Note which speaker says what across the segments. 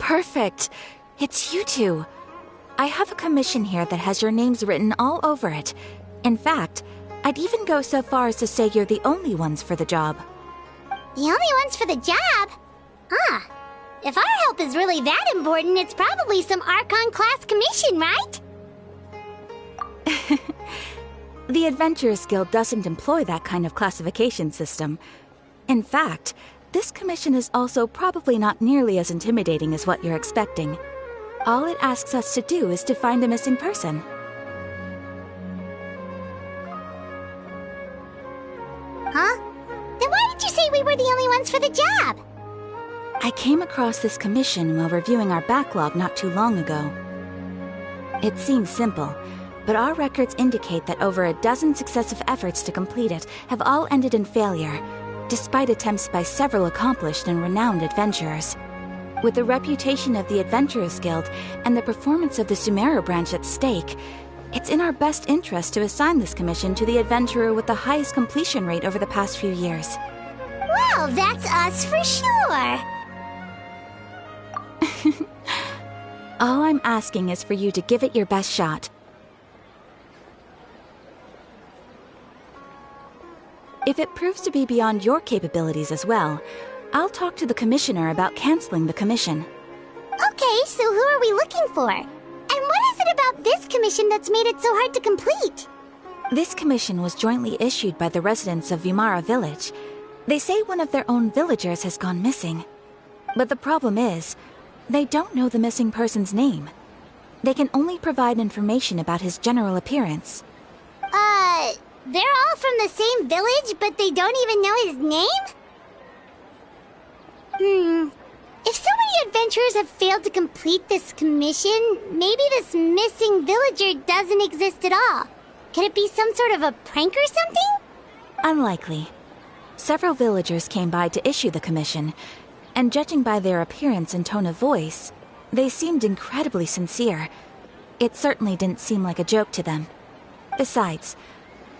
Speaker 1: Perfect. It's you two. I have a commission here that has your names written all over it. In fact, I'd even go so far as to say you're the only ones for the job.
Speaker 2: The only ones for the job? Huh. If our help is really that important, it's probably some Archon class commission, right?
Speaker 1: The Adventurers Guild doesn't employ that kind of classification system. In fact, this commission is also probably not nearly as intimidating as what you're expecting. All it asks us to do is to find a missing person.
Speaker 2: Huh? Then why did you say we were the only ones for the job?
Speaker 1: I came across this commission while reviewing our backlog not too long ago. It seems simple, but our records indicate that over a dozen successive efforts to complete it have all ended in failure, despite attempts by several accomplished and renowned adventurers. With the reputation of the Adventurers Guild and the performance of the Sumeru branch at stake, it's in our best interest to assign this commission to the adventurer with the highest completion rate over the past few years.
Speaker 2: Well, that's us for sure!
Speaker 1: All I'm asking is for you to give it your best shot. If it proves to be beyond your capabilities as well, I'll talk to the commissioner about canceling the commission.
Speaker 2: Okay, so who are we looking for? And what is it about this commission that's made it so hard to complete?
Speaker 1: This commission was jointly issued by the residents of Vimara Village. They say one of their own villagers has gone missing. But the problem is, they don't know the missing person's name. They can only provide information about his general appearance.
Speaker 2: They're all from the same village, but they don't even know his name? If so many adventurers have failed to complete this commission, maybe this missing villager doesn't exist at all. Could it be some sort of a prank or something?
Speaker 1: Unlikely. Several villagers came by to issue the commission, and judging by their appearance and tone of voice, they seemed incredibly sincere. It certainly didn't seem like a joke to them. Besides,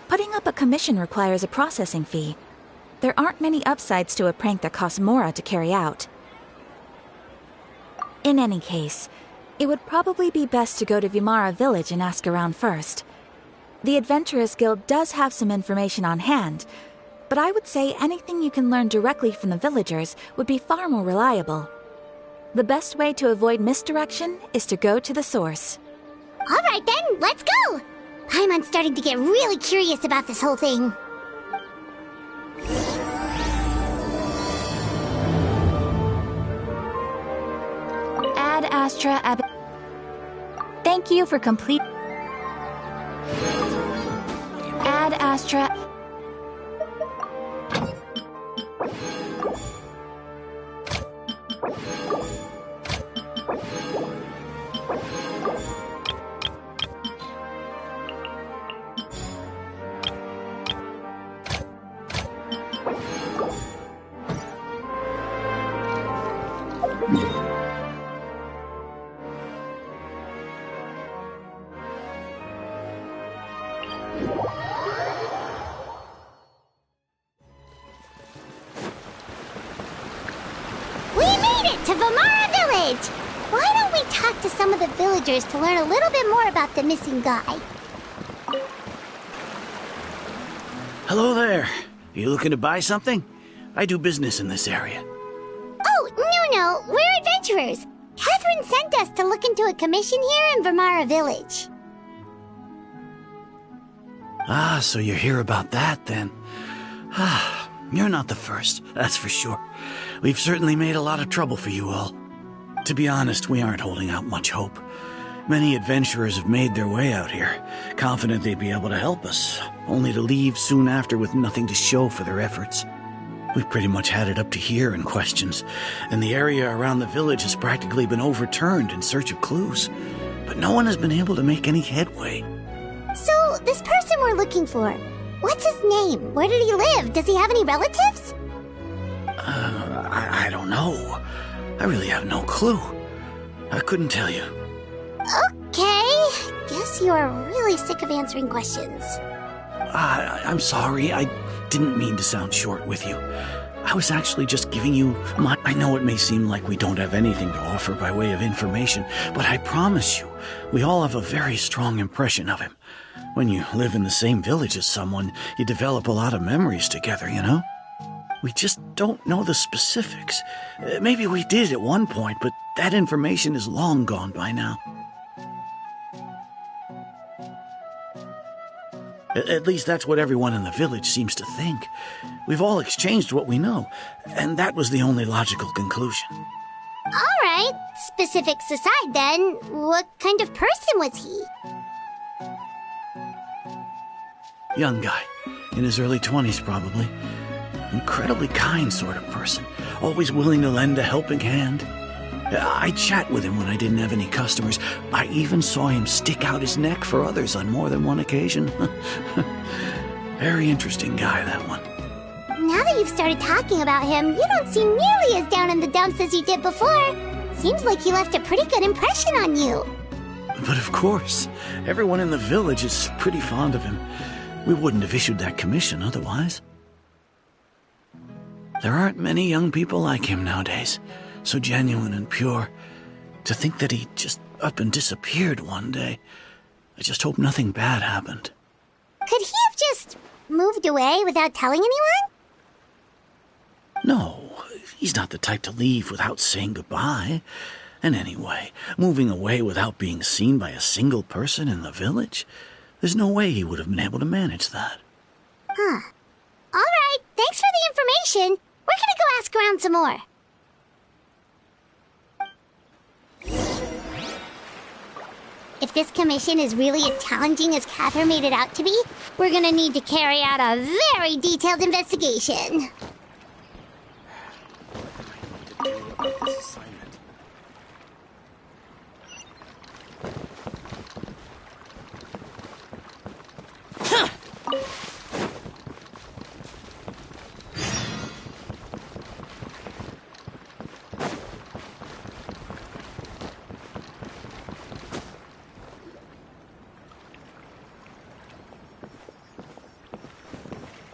Speaker 1: putting up a commission requires a processing fee. There aren't many upsides to a prank that costs Mora to carry out. In any case, it would probably be best to go to Vimara Village and ask around first. The Adventurers Guild does have some information on hand, but I would say anything you can learn directly from the villagers would be far more reliable. The best way to avoid misdirection is to go to the source.
Speaker 2: Alright then, let's go! I'm starting to get really curious about this whole thing.
Speaker 1: Ad Astra Ab... Thank you for complete... Ad Astra...
Speaker 2: To Vimara Village! Why don't we talk to some of the villagers to learn a little bit more about the missing guy?
Speaker 3: Hello there. You looking to buy something? I do business in this area.
Speaker 2: Oh, no, we're adventurers. Catherine sent us to look into a commission here in Vimara Village.
Speaker 3: Ah, so you're here about that then. Ah, you're not the first, that's for sure. We've certainly made a lot of trouble for you all. To be honest, we aren't holding out much hope. Many adventurers have made their way out here, confident they'd be able to help us, only to leave soon after with nothing to show for their efforts. We've pretty much had it up to here in questions, and the area around the village has practically been overturned in search of clues, but no one has been able to make any headway.
Speaker 2: So, this person we're looking for, what's his name? Where did he live? Does he have any relatives?
Speaker 3: I don't know. I really have no clue. I couldn't tell you.
Speaker 2: Okay. Guess you're really sick of answering questions.
Speaker 3: I'm sorry. I didn't mean to sound short with you. I was actually just giving you my... I know it may seem like we don't have anything to offer by way of information, but I promise you, we all have a very strong impression of him. When you live in the same village as someone, you develop a lot of memories together, you know? We just don't know the specifics. Maybe we did at one point, but that information is long gone by now. At least that's what everyone in the village seems to think. We've all exchanged what we know, and that was the only logical conclusion.
Speaker 2: All right, specifics aside then, what kind of person was he?
Speaker 3: Young guy, in his early 20s probably. Incredibly kind sort of person, always willing to lend a helping hand. I'd chat with him when I didn't have any customers. I even saw him stick out his neck for others on more than one occasion. Very interesting guy, that one.
Speaker 2: Now that you've started talking about him, you don't seem nearly as down in the dumps as you did before. Seems like he left a pretty good impression on you.
Speaker 3: But of course, everyone in the village is pretty fond of him. We wouldn't have issued that commission otherwise. There aren't many young people like him nowadays. So genuine and pure. To think that he just up and disappeared one day. I just hope nothing bad happened.
Speaker 2: Could he have just moved away without telling anyone?
Speaker 3: No, he's not the type to leave without saying goodbye. And anyway, moving away without being seen by a single person in the village? There's no way he would have been able to manage that.
Speaker 2: Huh. All right, thanks for the information. We're gonna go ask around some more. If this commission is really as challenging as Catherine made it out to be, we're gonna need to carry out a very detailed investigation.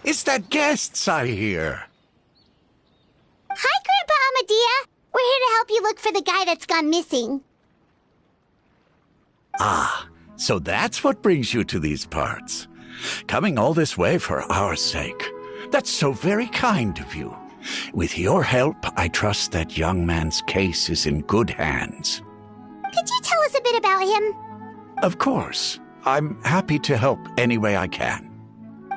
Speaker 4: It's the guests I hear.
Speaker 2: Hi, Grandpa Amadea. We're here to help you look for the guy that's gone missing.
Speaker 4: Ah, so that's what brings you to these parts. Coming all this way for our sake. That's so very kind of you. With your help, I trust that young man's case is in good hands.
Speaker 2: Could you tell us a bit about him?
Speaker 4: Of course. I'm happy to help any way I can.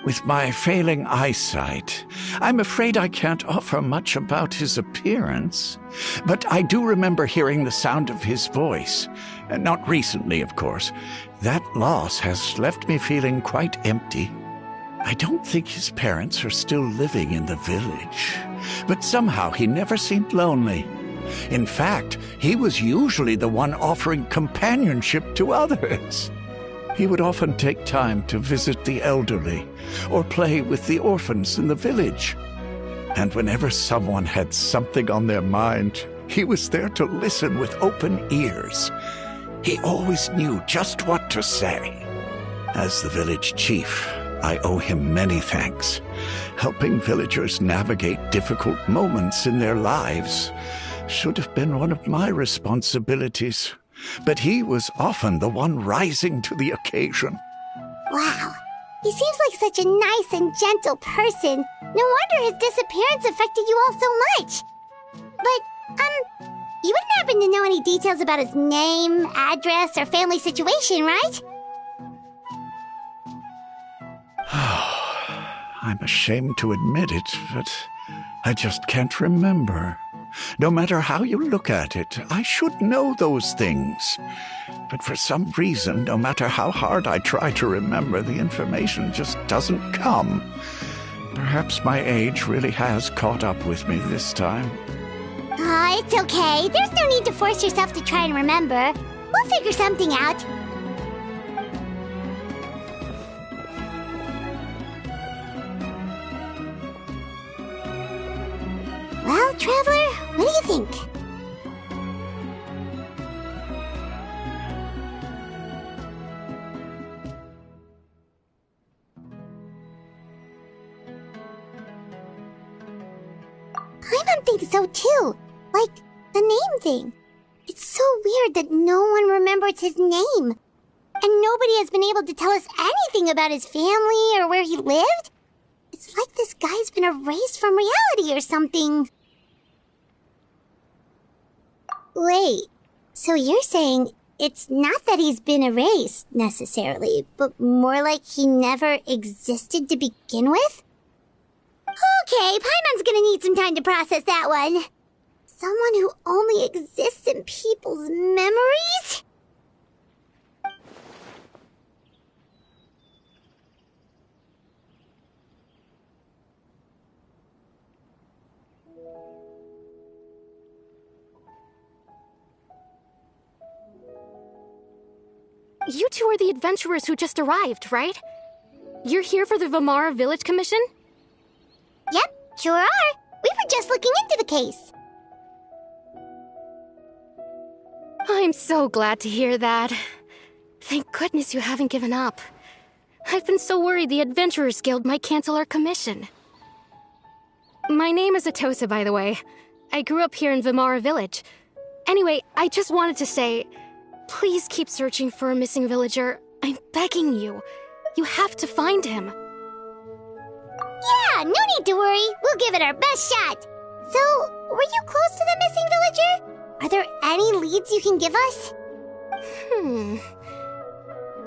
Speaker 4: With my failing eyesight, I'm afraid I can't offer much about his appearance. But I do remember hearing the sound of his voice. Not recently, of course. That loss has left me feeling quite empty. I don't think his parents are still living in the village. But somehow he never seemed lonely. In fact, he was usually the one offering companionship to others. He would often take time to visit the elderly or play with the orphans in the village. And whenever someone had something on their mind, he was there to listen with open ears. He always knew just what to say. As the village chief, I owe him many thanks. Helping villagers navigate difficult moments in their lives should have been one of my responsibilities. But he was often the one rising to the occasion.
Speaker 2: Wow. He seems like such a nice and gentle person. No wonder his disappearance affected you all so much. But, you wouldn't happen to know any details about his name, address, or family situation, right?
Speaker 4: I'm ashamed to admit it, but I just can't remember. No matter how you look at it, I should know those things. But for some reason, no matter how hard I try to remember, the information just doesn't come. Perhaps my age really has caught up with me this time.
Speaker 2: It's okay. There's no need to force yourself to try and remember. We'll figure something out. Well, Traveler, what do you think? Paimon thinks so too. Like, the name thing. It's so weird that no one remembers his name. And nobody has been able to tell us anything about his family or where he lived. It's like this guy's been erased from reality or something. Wait, so you're saying it's not that he's been erased, necessarily, but more like he never existed to begin with? Okay, Paimon's gonna need some time to process that one. Someone who only exists in people's memories?
Speaker 5: You two are the adventurers who just arrived, right? You're here for the Vamara Village Commission?
Speaker 2: Yep, sure are. We were just looking into the case.
Speaker 5: I'm so glad to hear that. Thank goodness you haven't given up. I've been so worried the Adventurers Guild might cancel our commission. My name is Atosa, by the way. I grew up here in Vamara Village. Anyway, I just wanted to say, please keep searching for a missing villager. I'm begging you. You have to find him.
Speaker 2: Yeah, no need to worry. We'll give it our best shot. So, were you close to the missing villager? Are there any leads you can give us?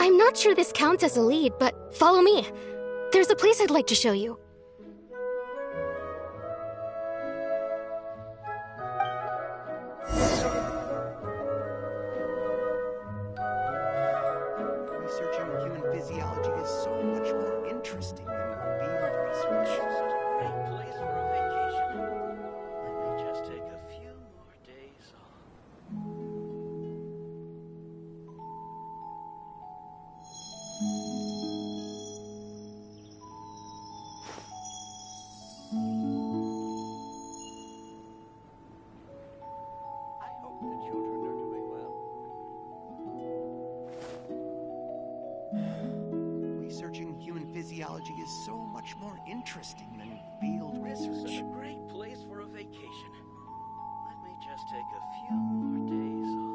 Speaker 5: I'm not sure this counts as a lead, but follow me. There's a place I'd like to show you.
Speaker 6: Researching human physiology is so much more interesting than field research.
Speaker 3: It's a great place for a vacation. Let me just take a few more days off. I hope the children are doing well.
Speaker 6: Researching human physiology is so much more interesting than field
Speaker 3: This is
Speaker 6: research.
Speaker 3: a great place for a vacation. Let me just take a few more days off.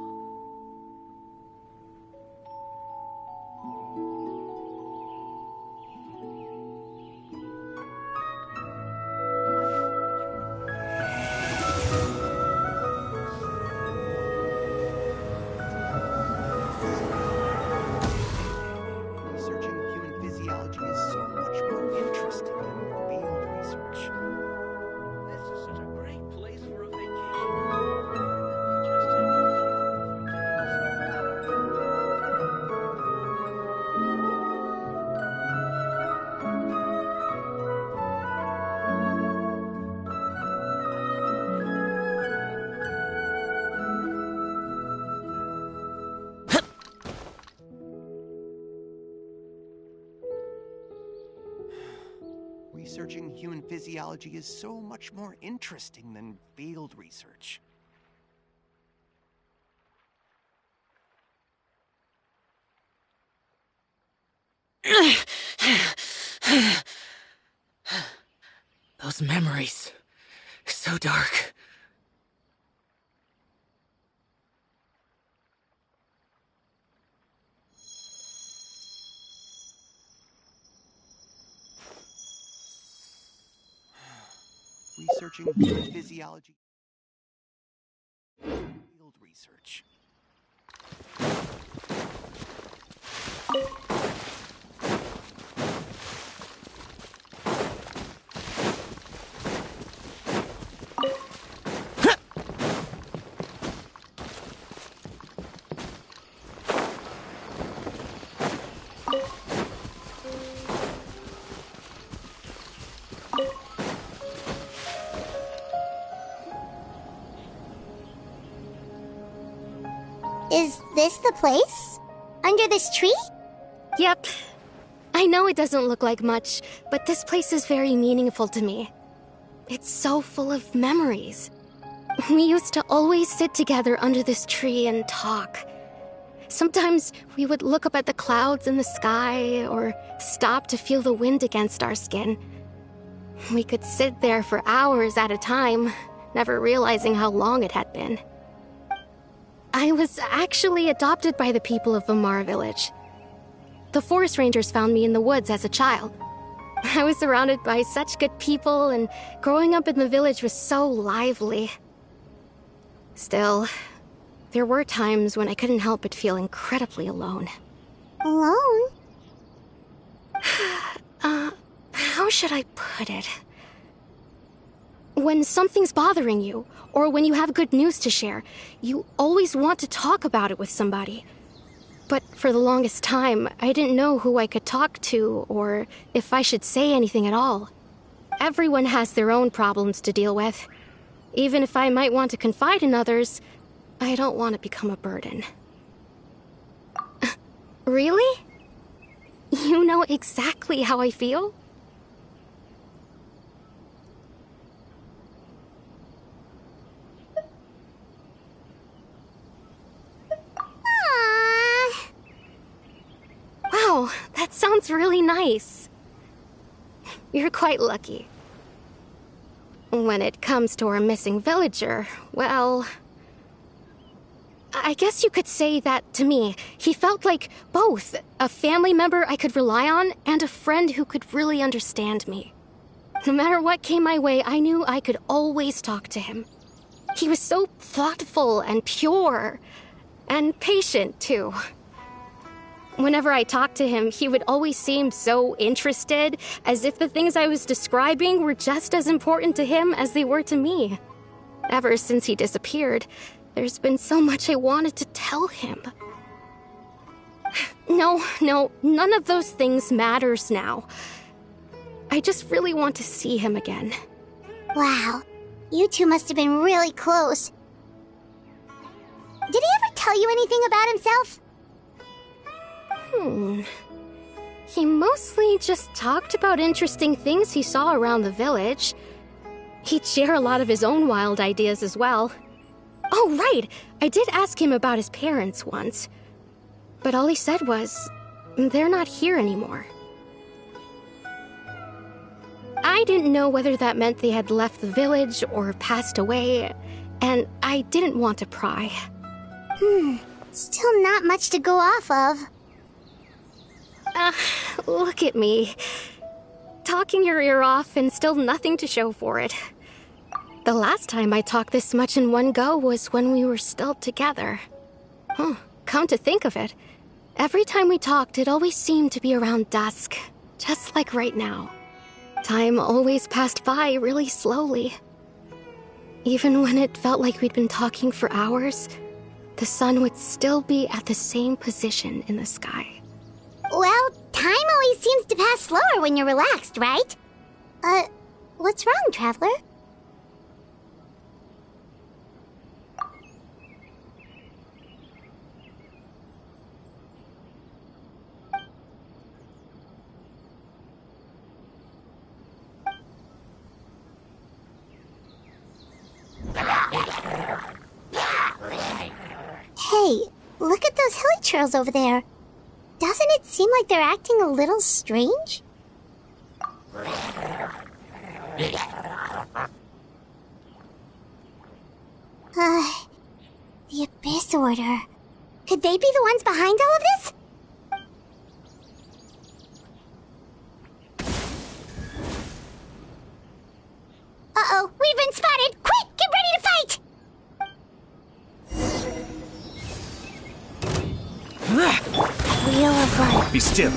Speaker 6: Researching human physiology is so much more interesting than field research.
Speaker 3: This is such a great place for a vacation. Let me just take a few more days off.
Speaker 6: Researching human physiology is so much more interesting than field research.
Speaker 7: Those memories. So dark.
Speaker 6: Researching human physiology. Field research.
Speaker 2: Is this the place? Under this tree?
Speaker 5: Yep. I know it doesn't look like much, but this place is very meaningful to me. It's so full of memories. We used to always sit together under this tree and talk. Sometimes we would look up at the clouds in the sky or stop to feel the wind against our skin. We could sit there for hours at a time, never realizing how long it had been. I was actually adopted by the people of Vamara village. The forest rangers found me in the woods as a child. I was surrounded by such good people, and growing up in the village was so lively. Still, there were times when I couldn't help but feel incredibly alone.
Speaker 2: Alone?
Speaker 5: How should I put it? When something's bothering you, or when you have good news to share, you always want to talk about it with somebody. But for the longest time, I didn't know who I could talk to, or if I should say anything at all. Everyone has their own problems to deal with. Even if I might want to confide in others, I don't want to become a burden. Really? You know exactly how I feel?
Speaker 2: Aww.
Speaker 5: Wow, that sounds really nice. You're quite lucky. When it comes to our missing villager, well, I guess you could say that to me. He felt like both a family member I could rely on and a friend who could really understand me. No matter what came my way, I knew I could always talk to him. He was so thoughtful and pure, and patient too. Whenever I talked to him, he would always seem so interested, as if the things I was describing were just as important to him as they were to me. Ever since he disappeared, there's been so much I wanted to tell him. No, none of those things matters now. I just really want to see him again.
Speaker 2: Wow, you two must have been really close. Did he ever tell you anything about himself?
Speaker 5: He mostly just talked about interesting things he saw around the village. He'd share a lot of his own wild ideas as well. Oh, right! I did ask him about his parents once. But all he said was, they're not here anymore. I didn't know whether that meant they had left the village or passed away, and I didn't want to pry.
Speaker 2: Still not much to go off of.
Speaker 5: Look at me. Talking your ear off and still nothing to show for it. The last time I talked this much in one go was when we were still together. Come to think of it, every time we talked, it always seemed to be around dusk, just like right now. Time always passed by really slowly. Even when it felt like we'd been talking for hours, the sun would still be at the same position in the sky.
Speaker 2: Well, time always seems to pass slower when you're relaxed, right? What's wrong, Traveler? Hey, look at those hilly trails over there. Doesn't it seem like they're acting a little strange? The Abyss Order. Could they be the ones behind all of this? Uh-oh, we've been spotted! Quick, get ready to fight! Wheel of Life.
Speaker 6: Be still.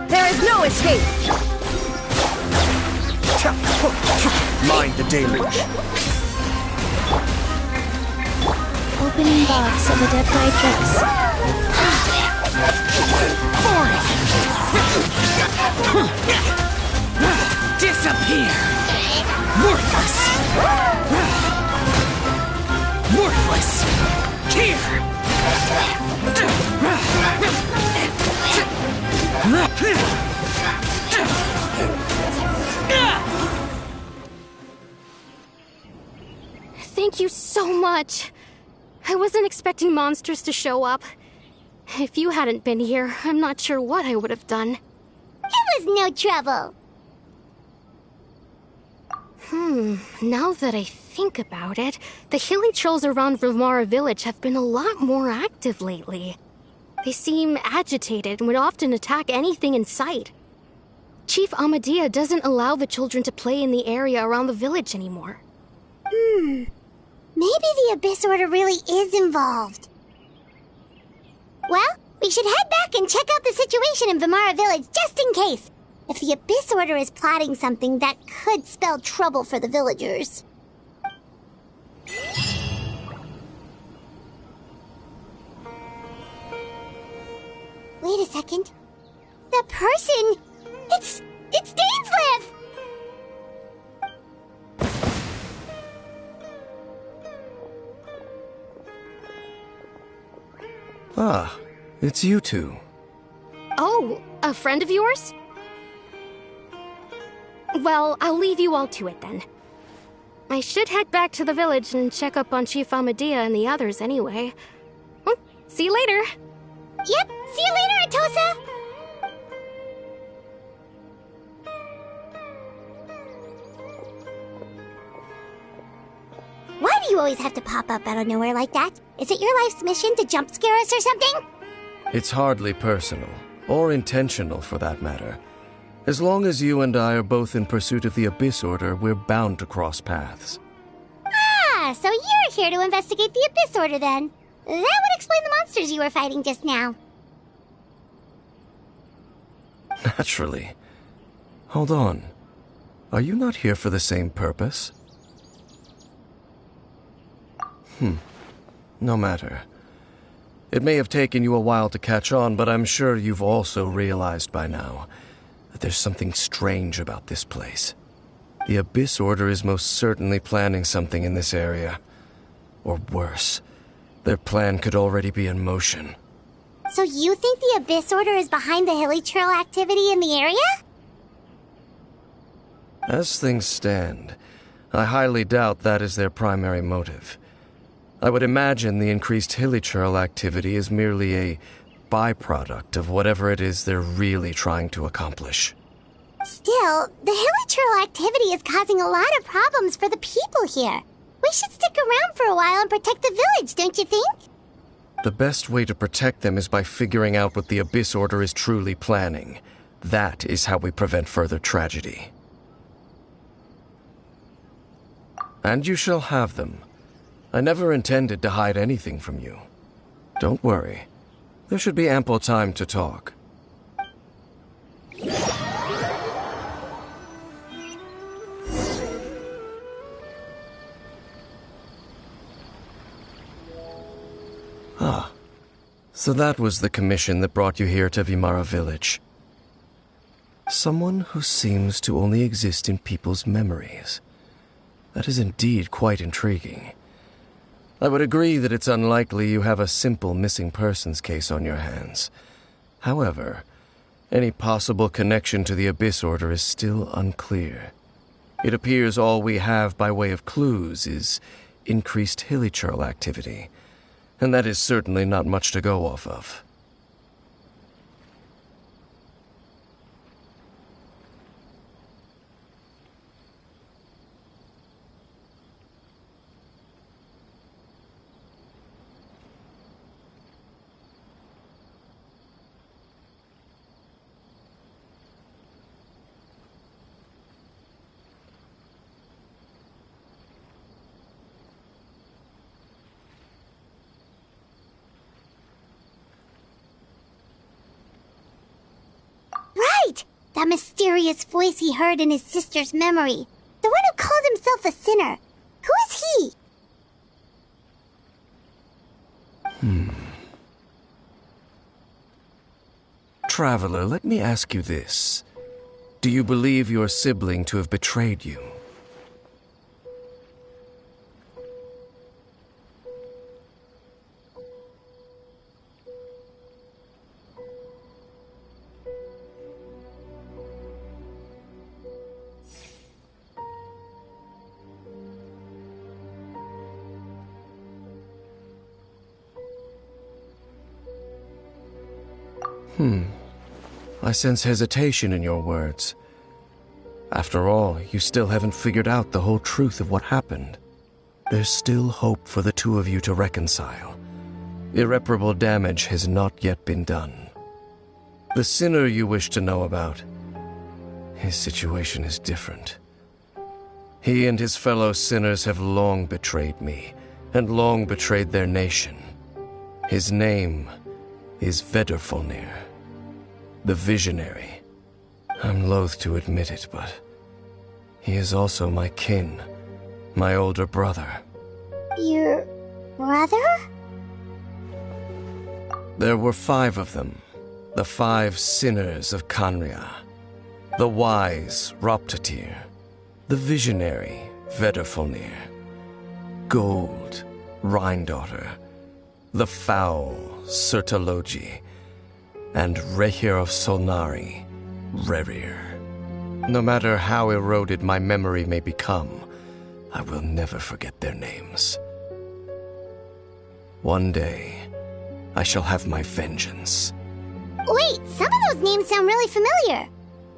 Speaker 8: There is no escape!
Speaker 6: Mind the deluge.
Speaker 2: Opening box of the Dead White Dress.
Speaker 7: Disappear! Worthless! Worthless! this! Here!
Speaker 5: Thank you so much. I wasn't expecting monsters to show up. If you hadn't been here, I'm not sure what I would have done.
Speaker 2: It was no trouble.
Speaker 5: Now that I think about it, the hilly trolls around Vimara village have been a lot more active lately. They seem agitated and would often attack anything in sight. Chief Amadea doesn't allow the children to play in the area around the village anymore.
Speaker 2: Maybe the Abyss Order really is involved. Well, we should head back and check out the situation in Vimara village just in case. If the Abyss Order is plotting something that could spell trouble for the villagers. Wait a second. That person... It's Dainsleif!
Speaker 9: Ah, it's you two.
Speaker 5: Oh, a friend of yours? Well, I'll leave you all to it then. I should head back to the village and check up on Chief Amadea and the others anyway. See you later.
Speaker 2: Yep, see you later, Atosa! Why do you always have to pop up out of nowhere like that? Is it your life's mission to jump scare us or something?
Speaker 9: It's hardly personal, or intentional for that matter. As long as you and I are both in pursuit of the Abyss Order, we're bound to cross paths.
Speaker 2: Ah, so you're here to investigate the Abyss Order then. That would explain the monsters you were fighting just now.
Speaker 9: Naturally. Hold on. Are you not here for the same purpose? No matter. It may have taken you a while to catch on, but I'm sure you've also realized by now that there's something strange about this place. The Abyss Order is most certainly planning something in this area. Or worse, their plan could already be in motion.
Speaker 2: So you think the Abyss Order is behind the hilly trail activity in the area?
Speaker 9: As things stand, I highly doubt that is their primary motive. I would imagine the increased hilichurl activity is merely a byproduct of whatever it is they're really trying to accomplish.
Speaker 2: Still, the hilichurl activity is causing a lot of problems for the people here. We should stick around for a while and protect the village, don't you think?
Speaker 9: The best way to protect them is by figuring out what the Abyss Order is truly planning. That is how we prevent further tragedy. And you shall have them. I never intended to hide anything from you. Don't worry. There should be ample time to talk. Ah, so that was the commission that brought you here to Vimara village. Someone who seems to only exist in people's memories. That is indeed quite intriguing. I would agree that it's unlikely you have a simple missing persons case on your hands. However, any possible connection to the Abyss Order is still unclear. It appears all we have by way of clues is increased hilichurl activity, and that is certainly not much to go off of.
Speaker 2: Right! That mysterious voice he heard in his sister's memory. The one who called himself a sinner. Who is he?
Speaker 9: Traveler, let me ask you this. Do you believe your sibling to have betrayed you? I sense hesitation in your words. After all, you still haven't figured out the whole truth of what happened. There's still hope for the two of you to reconcile. Irreparable damage has not yet been done. The sinner you wish to know about, his situation is different. He and his fellow sinners have long betrayed me, and long betrayed their nation. His name is Vedrfolnir, the Visionary. I'm loath to admit it, but he is also my kin, my older brother.
Speaker 2: Your brother?
Speaker 9: There were 5 of them, the 5 sinners of Khaenri'ah. The wise Roptatyr, the visionary Vedrfolnir, Gold Rhine-daughter, the foul Sertologi, and Rehir of Solnari, Rerir. No matter how eroded my memory may become, I will never forget their names. One day, I shall have my vengeance.
Speaker 2: Wait, some of those names sound really familiar.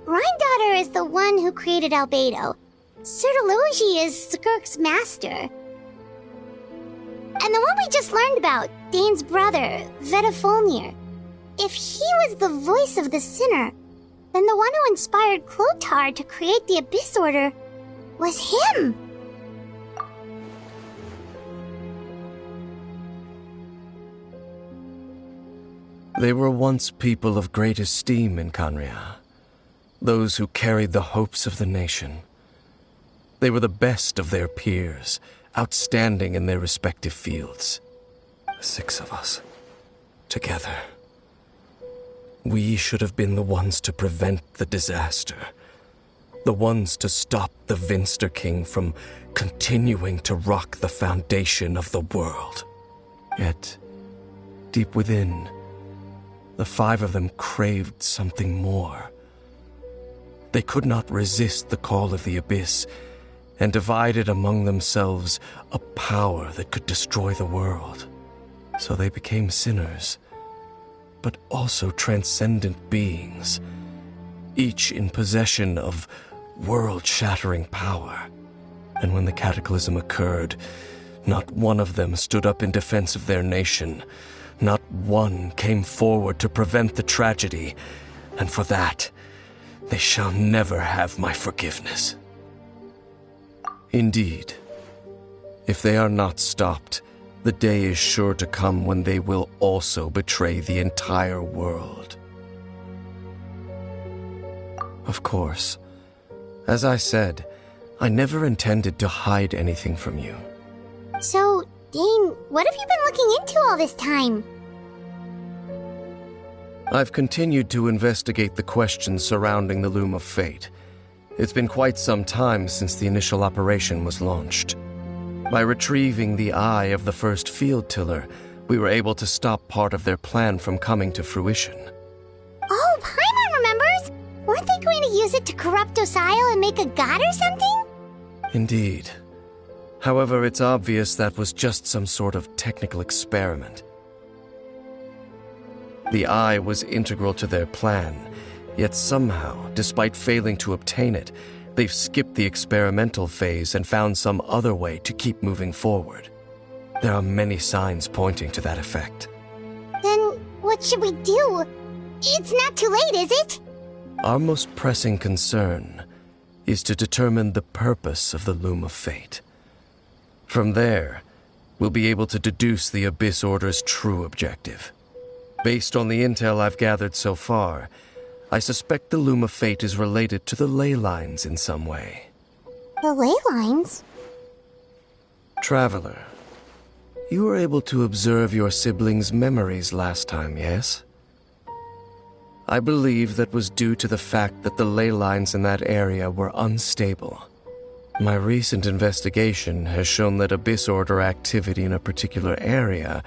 Speaker 2: Rhine-daughter is the one who created Albedo. Sertologi is Skirk's master. And the one we just learned about, Dane's brother, Vedrfolnir. If he was the voice of the sinner, then the one who inspired Clothar to create the Abyss Order was him.
Speaker 9: They were once people of great esteem in Khaenri'ah, those who carried the hopes of the nation. They were the best of their peers, outstanding in their respective fields. 6 of us, together. We should have been the ones to prevent the disaster, the ones to stop the Vinster King from continuing to rock the foundation of the world. Yet, deep within, the 5 of them craved something more. They could not resist the call of the Abyss, and divided among themselves a power that could destroy the world. So they became sinners, but also transcendent beings, each in possession of world-shattering power. And when the cataclysm occurred, not one of them stood up in defense of their nation. Not one came forward to prevent the tragedy, and for that, they shall never have my forgiveness. Indeed, if they are not stopped, the day is sure to come when they will also betray the entire world. Of course, as I said, I never intended to hide anything from you.
Speaker 2: So, Dane, what have you been looking into all this time?
Speaker 9: I've continued to investigate the questions surrounding the Loom of Fate. It's been quite some time since the initial operation was launched. By retrieving the eye of the first field tiller, we were able to stop part of their plan from coming to fruition.
Speaker 2: Oh, Paimon remembers! Weren't they going to use it to corrupt Docile and make a god or something?
Speaker 9: Indeed. However, it's obvious that was just some sort of technical experiment. The eye was integral to their plan, yet somehow, despite failing to obtain it, they've skipped the experimental phase and found some other way to keep moving forward. There are many signs pointing to that effect.
Speaker 2: Then what should we do? It's not too late, is it?
Speaker 9: Our most pressing concern is to determine the purpose of the Loom of Fate. From there, we'll be able to deduce the Abyss Order's true objective. Based on the intel I've gathered so far, I suspect the Loom of Fate is related to the ley lines in some way.
Speaker 2: The ley lines?
Speaker 9: Traveler, you were able to observe your siblings' memories last time, yes? I believe that was due to the fact that the ley lines in that area were unstable. My recent investigation has shown that Abyss Order activity in a particular area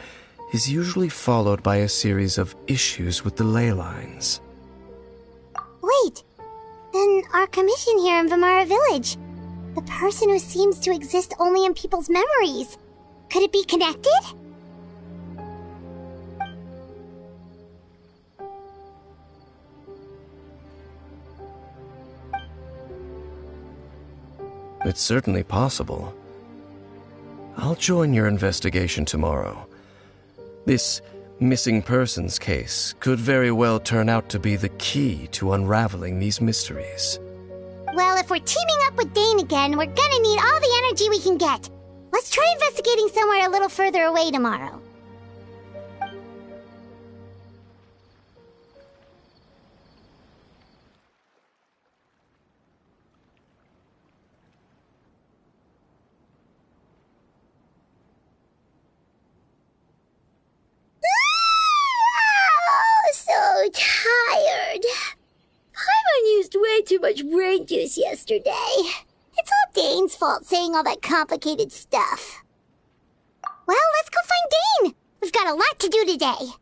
Speaker 9: is usually followed by a series of issues with the ley lines.
Speaker 2: Wait, then our commission here in Vimara Village, the person who seems to exist only in people's memories, could it be connected?
Speaker 9: It's certainly possible. I'll join your investigation tomorrow. This missing persons case could very well turn out to be the key to unraveling these mysteries.
Speaker 2: Well, if we're teaming up with Dane again, we're gonna need all the energy we can get. Let's try investigating somewhere a little further away tomorrow. So tired. Paimon used way too much brain juice yesterday. It's all Dane's fault saying all that complicated stuff. Well, let's go find Dane. We've got a lot to do today.